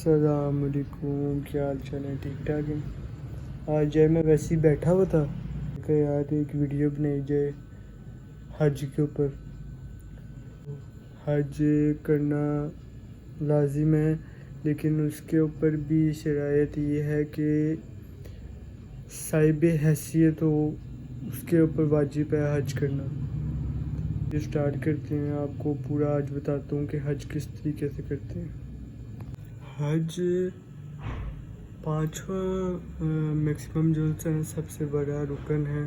السلام علیکم، کیا حال چال ہے؟ ٹھیک ٹھاک ہے؟ آج میں ویسے ہی بیٹھا ہوا تھا کہ یار ایک ویڈیو بنائی جائے حج کے اوپر۔ حج کرنا لازم ہے، لیکن اس کے اوپر بھی شرائط یہ ہے کہ صاحب حیثیت ہو، اس کے اوپر واجب ہے حج کرنا۔ یہ سٹارٹ کرتے ہیں، آپ کو پورا حج بتاتا ہوں کہ حج کس طریقے سے کرتے ہیں۔ حج پانچواں میکسیمم جو سب سے بڑا رکن ہے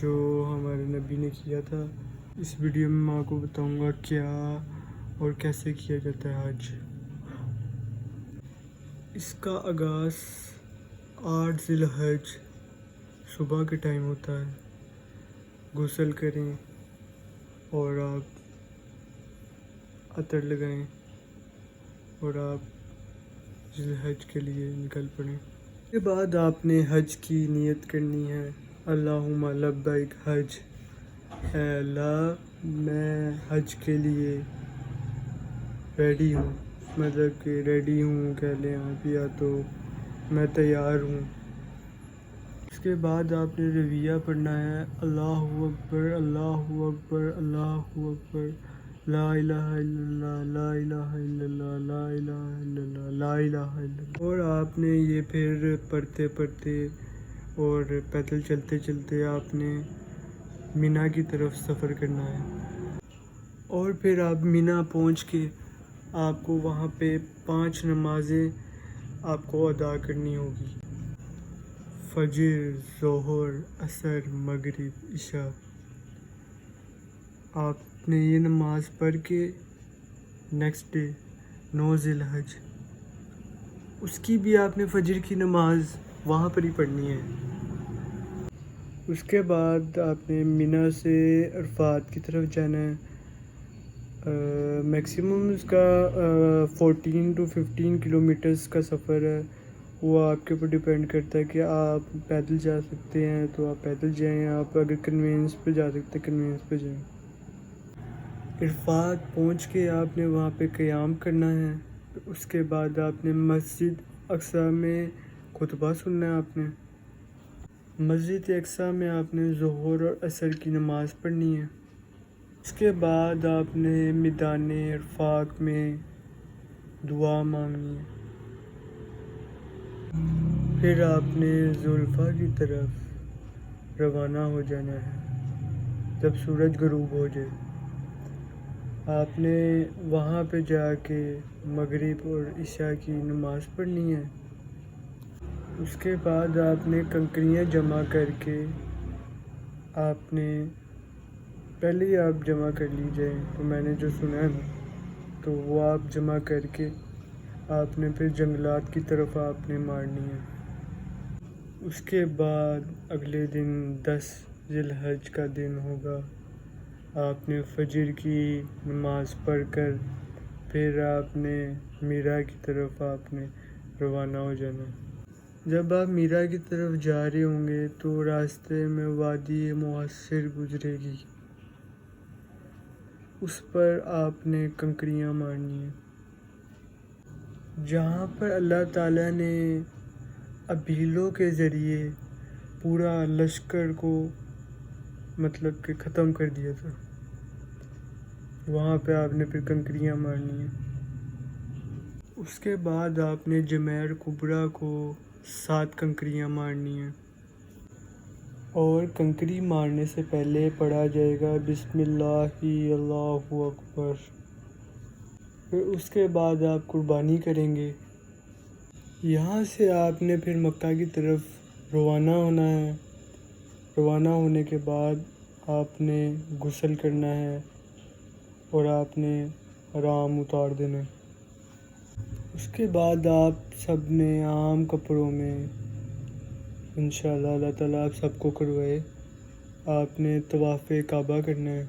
جو ہمارے نبی نے کیا تھا۔ اس ویڈیو میں آپ کو بتاؤں گا کیا اور کیسے کیا جاتا ہے حج۔ اس کا آغاز 8 ذی الحج صبح کے ٹائم ہوتا ہے۔ غسل کریں اور آپ عطر لگائیں اور آپ ذی الحج کے لیے نکل پڑیں۔ اس کے بعد آپ نے حج کی نیت کرنی ہے۔ اللہم لبیک حج، اے اللہ میں حج کے لیے ریڈی ہوں، مطلب کہ ریڈی ہوں کہہ لیں آپ، یا تو میں تیار ہوں۔ اس کے بعد آپ نے رویہ پڑھنا ہے، اللہ اکبر اللہ اکبر اللہ اکبر، لا الہ الا اللہ لا الہ الا اللہ لا الہ الا اللہ لا الہ الا اللہ۔ اور آپ نے یہ پھر پڑھتے پڑھتے اور پیدل چلتے چلتے آپ نے مینا کی طرف سفر کرنا ہے۔ اور پھر آپ مینا پہنچ کے آپ کو وہاں پہ 5 نمازیں آپ کو ادا کرنی ہوگی: فجر، ظہر، عصر، مغرب، عشاء۔ آپ نے یہ نماز پڑھ کے نیکسٹ ڈے 9 ذی الحج اس کی بھی آپ نے فجر کی نماز وہاں پر ہی پڑھنی ہے۔ اس کے بعد آپ نے مینا سے عرفات کی طرف جانا ہے۔ میکسیمم اس کا 14 to 15 کلومیٹرز کا سفر ہے۔ وہ آپ کے اوپر ڈیپینڈ کرتا ہے کہ آپ پیدل جا سکتے ہیں تو آپ پیدل جائیں، آپ اگر کنوینس پہ جا سکتے ہیں کنوینس پہ جائیں۔ عرفات پہنچ کے آپ نے وہاں پہ قیام کرنا ہے۔ اس کے بعد آپ نے مسجد اقصیٰ میں خطبہ سننا ہے۔ آپ نے مسجد اقصیٰ میں آپ نے ظہر اور عصر کی نماز پڑھنی ہے۔ اس کے بعد آپ نے میدان عرفات میں دعا مانگنی ہے۔ پھر آپ نے زلفا کی طرف روانہ ہو جانا ہے جب سورج غروب ہو جائے۔ آپ نے وہاں پہ جا کے مغرب اور عشاء کی نماز پڑھنی ہے۔ اس کے بعد آپ نے کنکریاں جمع کر کے آپ نے پہلے ہی آپ جمع کر لی جائیں، تو میں نے جو سنا ہے تو وہ آپ جمع کر کے آپ نے پھر جنگلات کی طرف آپ نے مارنی ہے۔ اس کے بعد اگلے دن 10 ذی الحج کا دن ہوگا۔ آپ نے فجر کی نماز پڑھ کر پھر آپ نے میرا کی طرف آپ نے روانہ ہو جانا۔ جب آپ میرا کی طرف جا رہے ہوں گے تو راستے میں وادی محصر گزرے گی، اس پر آپ نے کنکریاں مارنی ہیں، جہاں پر اللہ تعالیٰ نے ابیلوں کے ذریعے پورا لشکر کو مطلب کہ ختم کر دیا تھا۔ وہاں پہ آپ نے پھر کنکریاں مارنی ہیں۔ اس کے بعد آپ نے جمیر کبریٰ کو 7 کنکریاں مارنی ہیں، اور کنکری مارنے سے پہلے پڑھا جائے گا بسم اللہ اللہ اکبر۔ پھر اس کے بعد آپ قربانی کریں گے۔ یہاں سے آپ نے پھر مکہ کی طرف روانہ ہونا ہے۔ روانہ ہونے کے بعد آپ نے غسل کرنا ہے اور آپ نے احرام اتار دینا ہے۔ اس کے بعد آپ سب نے عام کپڑوں میں انشاءاللہ اللہ تعالیٰ آپ سب کو کروائے آپ نے طواف کعبہ کرنا ہے۔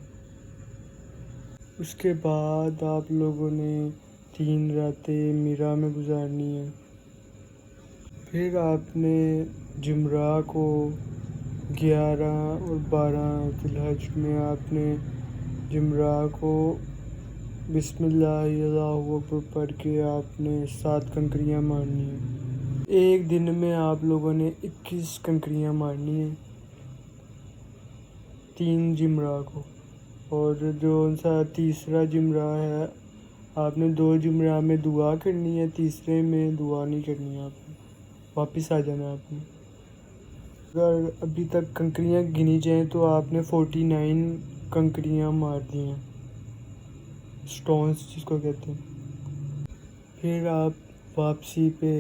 اس کے بعد آپ لوگوں نے 3 راتیں مینا میں گزارنی ہیں۔ پھر آپ نے جمعہ کو 11 اور 12 ذی الحج میں آپ نے جمعہ کو بسم اللہ اللہ اکبر پڑھ کے آپ نے 7 کنکریاں مارنی ہیں۔ ایک دن میں آپ لوگوں نے 21 کنکریاں مارنی ہیں 3 جمعہ کو، اور جو سا تیسرا جمعہ ہے آپ نے 2 جمعہ میں دعا کرنی ہے، تیسرے میں دعا نہیں کرنی ہے، آپ نے واپس آ جانا ہے۔ آپ نے اگر ابھی تک کنکریاں گنی جائیں تو آپ نے 49 کنکریاں مار دی ہیں، سٹونز جس کو کہتے ہیں۔ پھر آپ واپسی پہ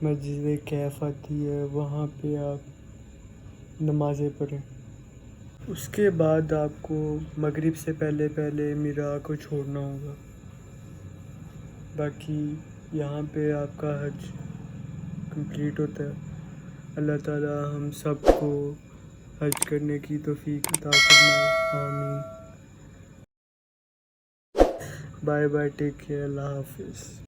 مسجد کیف آتی ہے، وہاں پہ آپ نمازیں پڑھیں۔ اس کے بعد آپ کو مغرب سے پہلے پہلے میرا کو چھوڑنا ہوگا، باقی یہاں پہ آپ کا حج کمپلیٹ ہوتا ہے۔ اللہ تعالی ہم سب کو حج کرنے کی توفیق عطا فرمائے، آمین۔ بائے بائے، ٹیک کیئر، اللہ حافظ۔